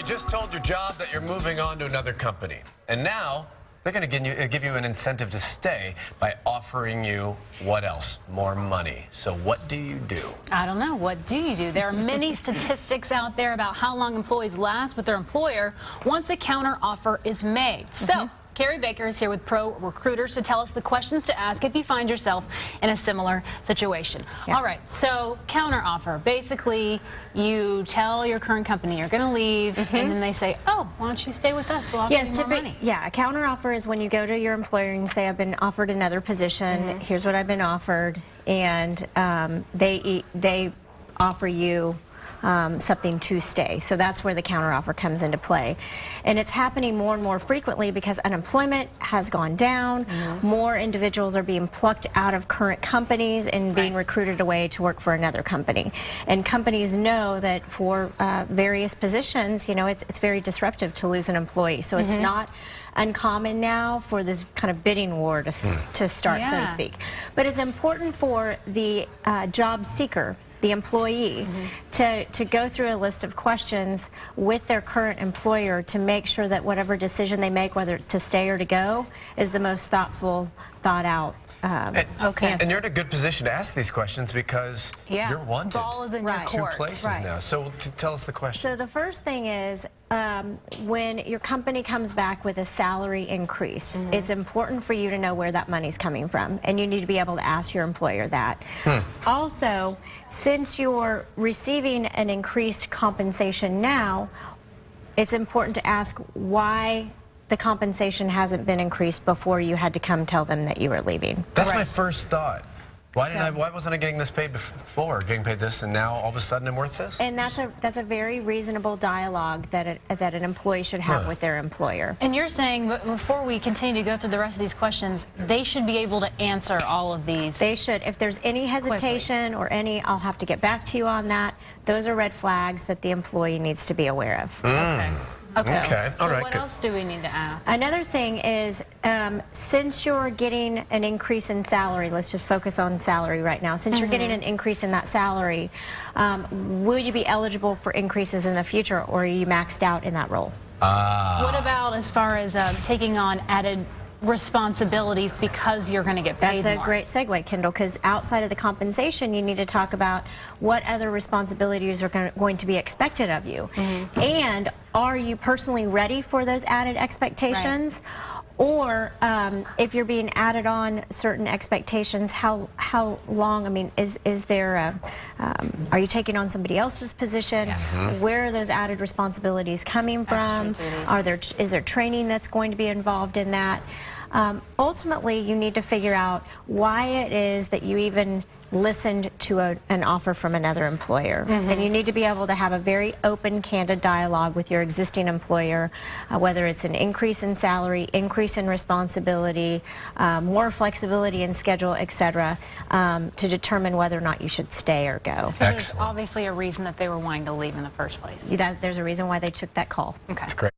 just told your job that you're moving on to another company. And now they're going to give you an incentive to stay by offering you what else? More money. So what do you do? I don't know. What do you do? There are many statistics out there about how long employees last with their employer once a counter offer is made. So Carey Baker is here with Pro Recruiters to tell us the questions to ask if you find yourself in a similar situation. All right, so counter offer. Basically, you tell your current company you're going to leave, and then they say, oh, why don't you stay with us? We'll offer you more money. Yeah, a counter offer is when you go to your employer and say, I've been offered another position, here's what I've been offered, and they offer you something to stay. So that's where the counteroffer comes into play. And it's happening more and more frequently because unemployment has gone down. More individuals are being plucked out of current companies and being recruited away to work for another company. And companies know that for various positions, you know, it's very disruptive to lose an employee. So it's not uncommon now for this kind of bidding war to start, so to speak. But it's important for the job seeker, the employee, to go through a list of questions with their current employer to make sure that whatever decision they make, whether it's to stay or to go, is the most thoughtful, thought out answer. And you're in a good position to ask these questions because you're wanted. Ball is in your court. 2 places now. So tell us the question. So the first thing is when your company comes back with a salary increase, it's important for you to know where that money's coming from, and you need to be able to ask your employer that. Also, since you're receiving an increased compensation now, it's important to ask why the compensation hasn't been increased before you had to come tell them that you were leaving. That's my first thought. Why wasn't I getting this paid before, getting paid this, and now all of a sudden I'm worth this? And that's a very reasonable dialogue that an employee should have with their employer. And you're saying, but before we continue to go through the rest of these questions, they should be able to answer all of these. They should. If there's any hesitation or any, I'll have to get back to you on that, those are red flags that the employee needs to be aware of. Okay. All right. So what else do we need to ask? Another thing is, since you're getting an increase in salary, let's just focus on salary right now. Since you're getting an increase in that salary, will you be eligible for increases in the future, or are you maxed out in that role? What about as far as taking on added responsibilities because you're going to get paid more? That's a great segue, Kendall, because outside of the compensation, you need to talk about what other responsibilities are going to be expected of you. And are you personally ready for those added expectations? Or if you're being added on certain expectations, how long? I mean, is there are you taking on somebody else's position? Where are those added responsibilities coming from? Is there training that's going to be involved in that? Ultimately, you need to figure out why it is that you even listened to an offer from another employer. And you need to be able to have a very open, candid dialogue with your existing employer, whether it's an increase in salary, increase in responsibility, more flexibility in schedule, etc., to determine whether or not you should stay or go. There's obviously a reason that they were wanting to leave in the first place. There's a reason why they took that call. That's great.